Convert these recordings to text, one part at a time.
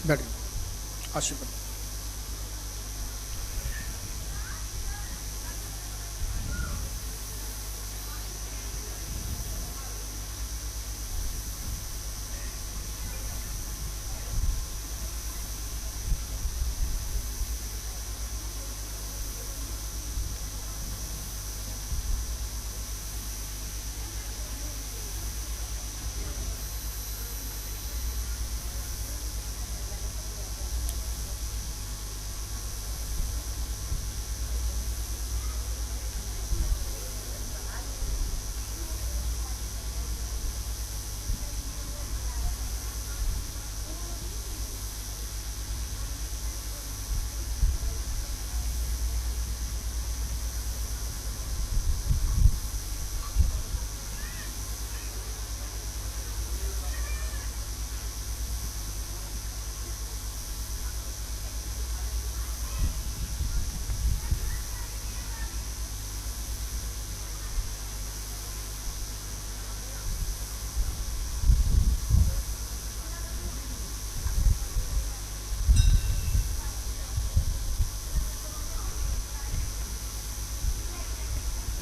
बैठिए, आशीर्वाद।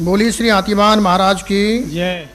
बोली श्री हाथीवान महाराज की जय।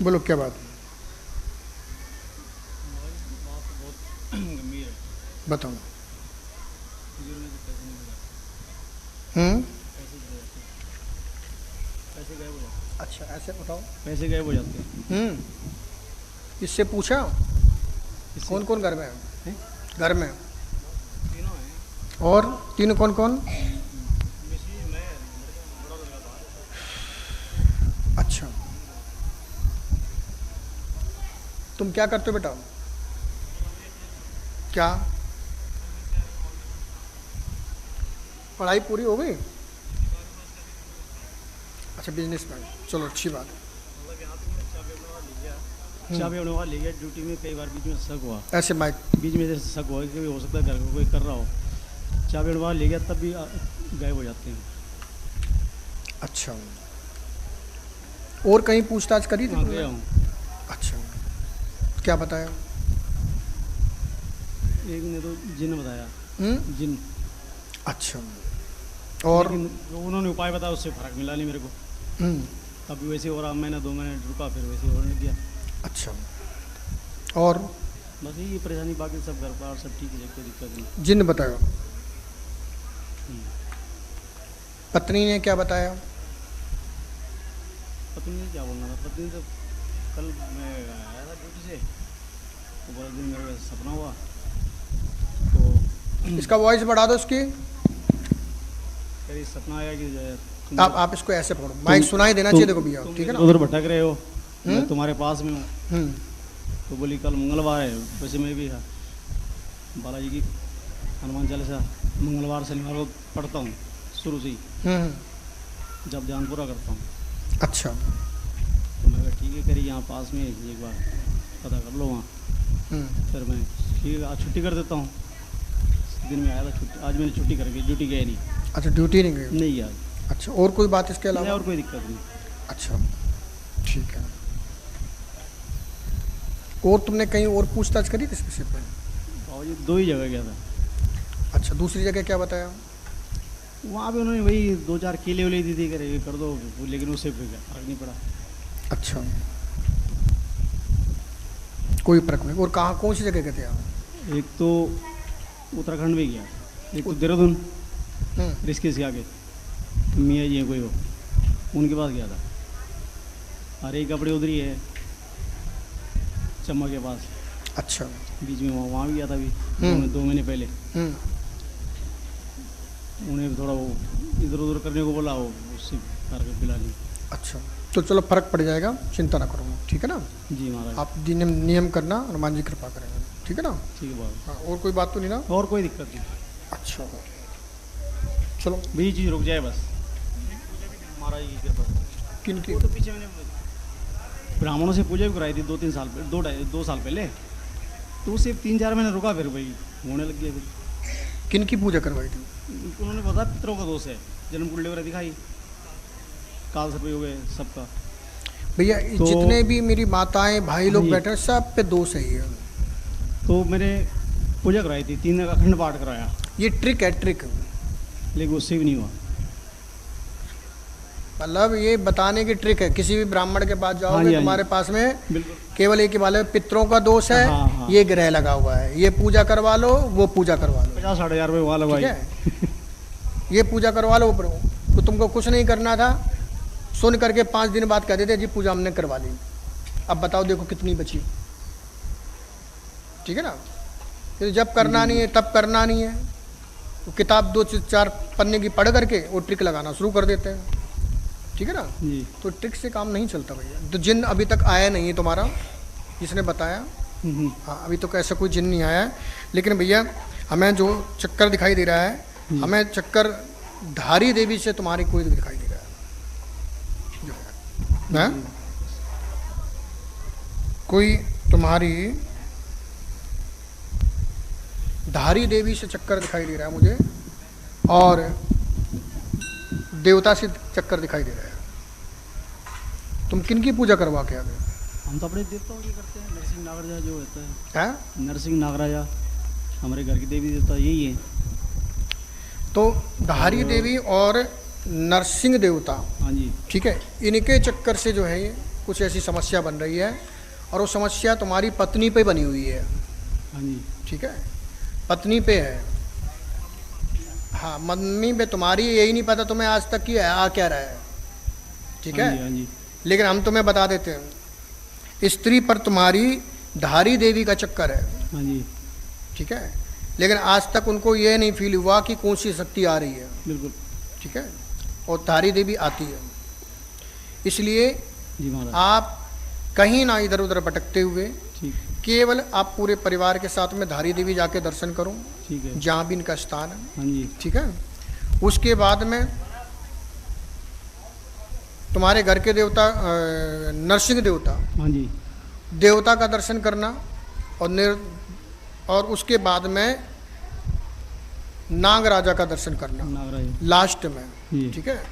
बोलो क्या बात गंभीर है। बताओ। पैसे गायब हो जाते अच्छा, ऐसे बताओ। हैं। पैसे गायब हो जाते हैं। इससे पूछा इससे कौन कौन घर में है? घर में तीनों हैं। और तीनों कौन कौन? मिसी मैं बड़ा लड़का था। अच्छा, तुम क्या करते हो बेटा? क्या पढ़ाई पूरी हो गई? अच्छा, बिजनेस मैन, चलो अच्छी बात है। मतलब यहाँ पे मैं चाबी होने वाली है। ड्यूटी में कई बार बीच में शक हुआ। ऐसे माइक बीच में जैसे शक हुआ कि हो सकता है घर का कोई कर रहा हो। चाबी उड़वा ले गया तब भी गायब हो जाते हैं। अच्छा, और कहीं पूछताछ करी थी वहाँ तुमने? गया हूँ। अच्छा, क्या बताया? एक ने तो जिन बताया। जिन। अच्छा, और लेकिन उन्होंने उपाय बताया, उससे फर्क मिला नहीं मेरे को। तब भी वैसे हो रहा, महीना 2 महीने रुका, फिर वैसे होने दिया। अच्छा, और बस यही परेशानी, बाकी सब घर बार सब ठीक है, कोई दिक्कत नहीं। जिन बताया? पत्नी ने क्या बताया? पत्नी ने क्या बोलना था? पत्नी तो कल मैं आया था ड्यूटी से, तो पूरा दिन मेरे को सपना हुआ। तो इसका वॉइस बढ़ा दो इसकी। कभी सपना आया कि आप इसको ऐसे पकड़ो, माइक सुनाई देना चाहिए। देखो भैया, ठीक है ना? उधर भटक रहे हो, मैं तुम्हारे पास में हूँ। तो बोली कल मंगलवार है, वैसे मैं भी बालाजी की हनुमान चालीसा मंगलवार शनिवार को पढ़ता हूँ शुरू से ही, जब ध्यान पूरा करता हूँ। अच्छा, तो मैं कहा ठीक है, करी यहाँ पास में एक बार पता कर लो वहाँ। फिर मैं ठीक है, आज छुट्टी कर देता हूँ। दिन में आया था छुट्टी, आज मैंने छुट्टी करके ड्यूटी गया नहीं। अच्छा, ड्यूटी नहीं गई? नहीं आज। अच्छा, और कोई बात इसके नहीं, अलावा? और कोई दिक्कत नहीं। अच्छा, ठीक है। और तुमने कहीं और पूछताछ करी थी इस विषय पर? और ये 2 ही जगह गया था। अच्छा, दूसरी जगह क्या बताया? वहाँ पे उन्होंने वही 2-4 केले वेले दी थी, करे ये कर दो, लेकिन उससे फर्क नहीं पड़ा। अच्छा, कोई फर्क नहीं। और कहाँ, कौन सी जगह गए थे आप? एक तो उत्तराखंड में गया, एक तो देहरादून ऋषिकेश के आगे मियाँ जी हैं कोई, वो उनके पास गया था। अरे कपड़े उधर ही है, चम्मा के पास। अच्छा। बीच में वहाँ भी गया था अभी 2 महीने पहले। उन्हें थोड़ा वो इधर उधर करने को बोला, वो उससे करके पिला ली। अच्छा, तो चलो फर्क पड़ जाएगा, चिंता ना करो, ठीक है ना। जी महाराज। आप नियम करना, हनुमान जी कृपा करेंगे, ठीक है ना। ठीक है बाबा। हाँ, और कोई बात तो नहीं ना? और कोई दिक्कत नहीं। अच्छा, चलो भी चीज़ रुक जाए बस, महाराज की कृपा। किन की? वो तो पीछे मैंने ब्राह्मणों से पूजा भी कराई थी 2-3 साल पहले, 2 साल पहले, तो सिर्फ 3-4 महीने रुका, फिर भाई होने लग गया। फिर किन की पूजा करवाई थी? उन्होंने बताया पितरों का दोष है, जन्म कुंडली वगैरह दिखाई, काल सर्प हो गए सबका। भैया तो जितने भी मेरी माताएं भाई लोग हाँ जी। बैठे हैं, सब पे दोष है ये। तो मैंने पूजा कराई थी, 3 अखंड पाठ कराया, ये ट्रिक है, ट्रिक। लेकिन उससे भी नहीं हुआ। मतलब ये बताने की ट्रिक है, किसी भी ब्राह्मण के पास जाओगे, हाँ जी, तुम्हारे पास में बिल्कुल। केवल एक ही बात है, पितरों का दोष है, हाँ, हाँ। ये ग्रह लगा हुआ है, ये पूजा करवा लो, वो पूजा करवा लो, 50-60 हज़ार रुपये वाला ठीक भाई। है। ये पूजा करवा लो, तो तुमको कुछ नहीं करना था, सुन करके 5 दिन बाद कह देते जी पूजा हमने करवा ली। अब बताओ देखो कितनी बची, ठीक है ना। तो जब करना नहीं है तब करना नहीं है, तो किताब 2-4 पन्ने की पढ़ करके वो ट्रिक लगाना शुरू कर देते हैं, ठीक है ना। जी। तो ट्रिक से काम नहीं चलता भैया। तो जिन अभी तक आया नहीं है तुम्हारा, जिसने बताया, हाँ अभी तो ऐसा कोई जिन नहीं आया है। लेकिन भैया हमें जो चक्कर दिखाई दे रहा है, हमें चक्कर धारी देवी से तुम्हारी कोई दिखाई दे रहा है, जो है कोई तुम्हारी धारी देवी से चक्कर दिखाई दे रहा है मुझे, और देवता से चक्कर दिखाई दे रहा है। तुम किन की पूजा करवा के आ गए? हम तो अपने देवताओं की करते हैं, नरसिंह नागराजा जो होता है, हैं? नरसिंह नागराजा हमारे घर की देवी देवता यही है। तो धारी देवी और नरसिंह देवता, हाँ जी। ठीक है, इनके चक्कर से जो है ये कुछ ऐसी समस्या बन रही है, और वो समस्या तुम्हारी पत्नी पे बनी हुई है। हाँ जी। ठीक है, पत्नी पे है। हाँ, मम्मी पे तुम्हारी यही नहीं पता तुम्हें आज तक कि आ क्या रहा है, ठीक हाँ है। जी, हाँ जी। लेकिन हम तुम्हें बता देते हैं, स्त्री पर तुम्हारी धारी देवी का चक्कर है, हाँ जी। ठीक है। लेकिन आज तक उनको ये नहीं फील हुआ कि कौन सी शक्ति आ रही है, बिल्कुल। ठीक है, और धारी देवी आती है। इसलिए जी महाराज। आप कहीं ना इधर उधर भटकते हुए ठीक। केवल आप पूरे परिवार के साथ में धारी देवी जाके दर्शन करो, ठीक है। जहाँ भी इनका स्थान है, हाँ जी। ठीक है। उसके बाद में तुम्हारे घर के देवता नरसिंह देवता, हाँ जी। देवता का दर्शन करना, और उसके बाद में नाग राजा का दर्शन करना नागराज। लास्ट में, जी। ठीक है।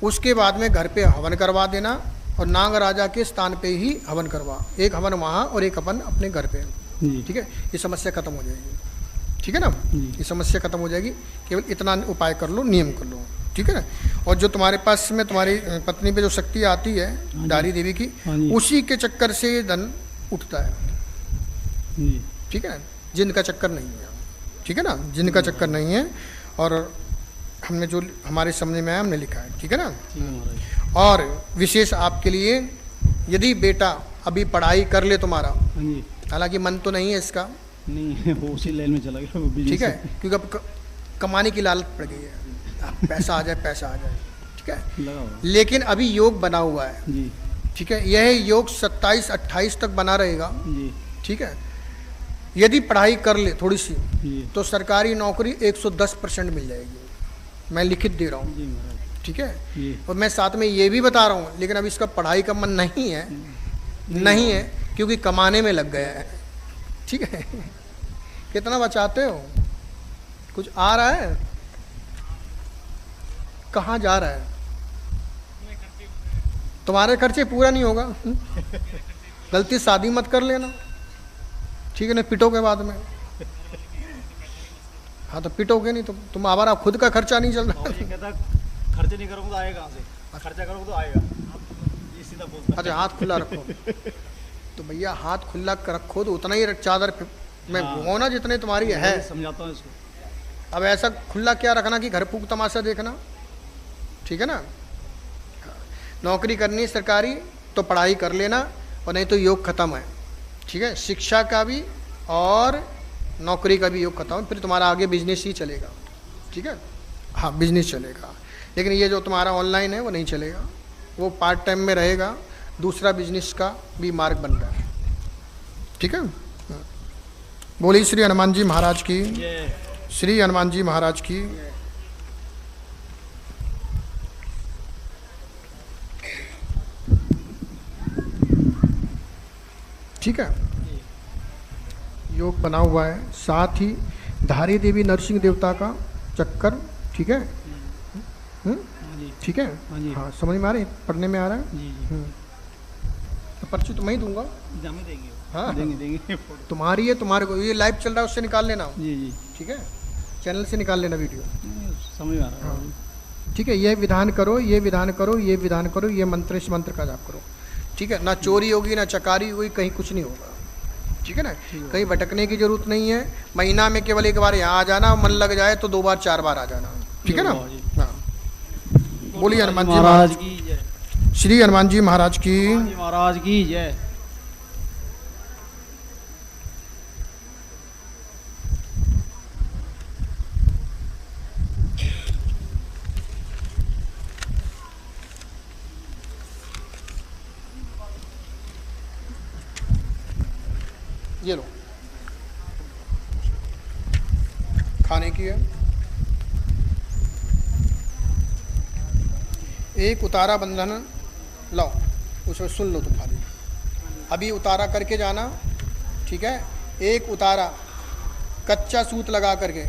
उसके बाद में घर पे हवन करवा देना, और नाग राजा के स्थान पे ही हवन करवा, एक हवन वहाँ और एक हवन अपने घर पे, जी। ठीक है। ये समस्या खत्म हो जाएगी, ठीक है ना। जी। ये समस्या खत्म हो जाएगी, केवल इतना उपाय कर लो, नियम कर लो, ठीक है ना। और जो तुम्हारे पास में तुम्हारी पत्नी पे जो शक्ति आती है धारी देवी की, हाँ जी। उसी के चक्कर से ये धन उठता है, जी। ठीक है ना। जिन का चक्कर नहीं है, ठीक है ना, जिन का चक्कर नहीं है। और हमने जो हमारे समझ में आया हमने लिखा है, ठीक है ना। ठीक है महाराज। और विशेष आपके लिए, यदि बेटा अभी पढ़ाई कर ले तुम्हारा, हाँ जी। हालांकि मन तो नहीं है इसका, नहीं वो उसी लाइन में चला गया, वो business ठीक है, से। क्योंकि अब कमाने की लालच पड़ गई है, पैसा आ जाए, पैसा आ जाए, ठीक है। लगा हुआ। लेकिन अभी योग बना हुआ है, जी। ठीक है। यह योग 27-28 तक बना रहेगा, जी। ठीक है। यदि पढ़ाई कर ले थोड़ी सी, जी। तो सरकारी नौकरी 110% मिल जाएगी, मैं लिखित दे रहा हूँ, जी महाराज। ठीक है। जी। और मैं साथ में ये भी बता रहा हूँ, लेकिन अभी इसका पढ़ाई का मन नहीं है, नहीं है, क्योंकि कमाने में लग गया है, ठीक है। कितना बचाते हो, कुछ आ रहा है, कहाँ जा रहा है, तुम्हारे खर्चे पूरा नहीं होगा। गलती शादी मत कर लेना, ठीक है ना, पिटोगे बाद में। हाँ तो पिटोगे नहीं तो तुम आवारा, खुद का खर्चा नहीं चल रहा। ये कहता खर्च नहीं करोगे तो आएगा कहाँ से, खर्चा करोगे तो आएगा, ये सीधा बोलता है। अच्छा, हाथ खुला रखो, तो भैया हाथ खुला रखो तो उतना ही चादर में घुमाओ ना जितने तुम्हारी है। समझाता हूँ इसको। अब ऐसा खुला क्या रखना कि घर फूक तमाशा देखना, ठीक है ना। नौकरी करनी सरकारी तो पढ़ाई कर लेना, और नहीं तो योग खत्म है, ठीक है। शिक्षा का भी और नौकरी का भी योग खत्म, फिर तुम्हारा आगे बिजनेस ही चलेगा। ठीक है, हाँ बिजनेस चलेगा, लेकिन ये जो तुम्हारा ऑनलाइन है वो नहीं चलेगा, वो पार्ट टाइम में रहेगा, दूसरा बिजनेस का भी मार्ग बन रहा है। ठीक है, बोलिए श्री हनुमान जी महाराज की, श्री हनुमान जी महाराज की। ठीक है, योग बना हुआ है, साथ ही धारी देवी नरसिंह देवता का चक्कर। ठीक है, ठीक है, हाँ समझ में आ रही, पढ़ने में आ रहा है। तो पर्ची तो मैं ही दूंगा, हाँ देंगे। तुम्हारी है, तुम्हारे को ये लाइव चल रहा है उससे निकाल लेना। जी जी ठीक है, चैनल से निकाल लेना वीडियो, समझ आ रहा है। ठीक है, ये विधान करो, ये विधान करो, ये विधान करो, ये मंत्र, इस मंत्र का जाप करो। ठीक है, ना चोरी होगी ना चकारी होगी, कहीं कुछ नहीं होगा। ठीक है ना, कहीं भटकने की जरूरत नहीं है। महीना में केवल एक बार यहाँ आ जाना, मन लग जाए तो 2 बार 4 बार आ जाना। ठीक है ना, हाँ। बोलिए हनुमान जी महाराज की जय, श्री हनुमान जी महाराज की महाराज की जय। ये लो, खाने की है। एक उतारा बंधन लाओ, उसमें सुन लो तुम खाली, अभी उतारा करके जाना। ठीक है, एक उतारा कच्चा सूत लगा करके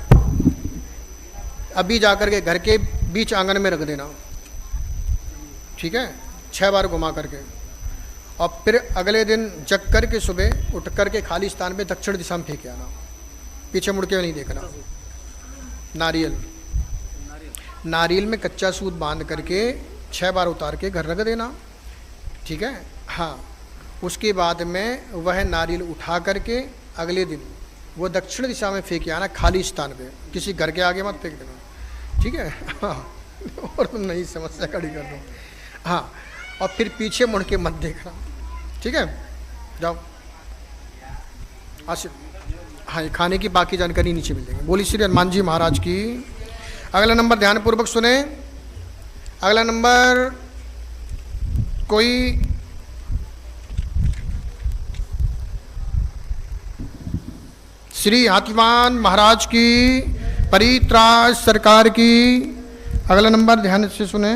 अभी जा करके घर के बीच आंगन में रख देना। ठीक है, 6 बार घुमा करके, और फिर अगले दिन जग करके सुबह उठ करके खाली स्थान पे दक्षिण दिशा में फेंक आना, पीछे मुड़ के नहीं देखना। नारियल में कच्चा सूत बांध करके 6 बार उतार के घर रख देना। ठीक है, हाँ उसके बाद में वह नारियल उठा करके अगले दिन वो दक्षिण दिशा में फेंक आना, खाली स्थान पे, किसी घर के आगे मत फेंक देना। ठीक है, हाँ और तुम नहीं समस्या खड़ी कर दो। हाँ, और फिर पीछे मुड़ के मत देखना। ठीक है, जाओ आसिफ। हाँ, ये खाने की बाकी जानकारी नीचे मिल जाएगी। बोली श्री हनुमान जी महाराज की। अगला नंबर ध्यान पूर्वक सुने। अगला नंबर कोई श्री हाथीवान महाराज की, परित्राज सरकार की। अगला नंबर ध्यान से सुने।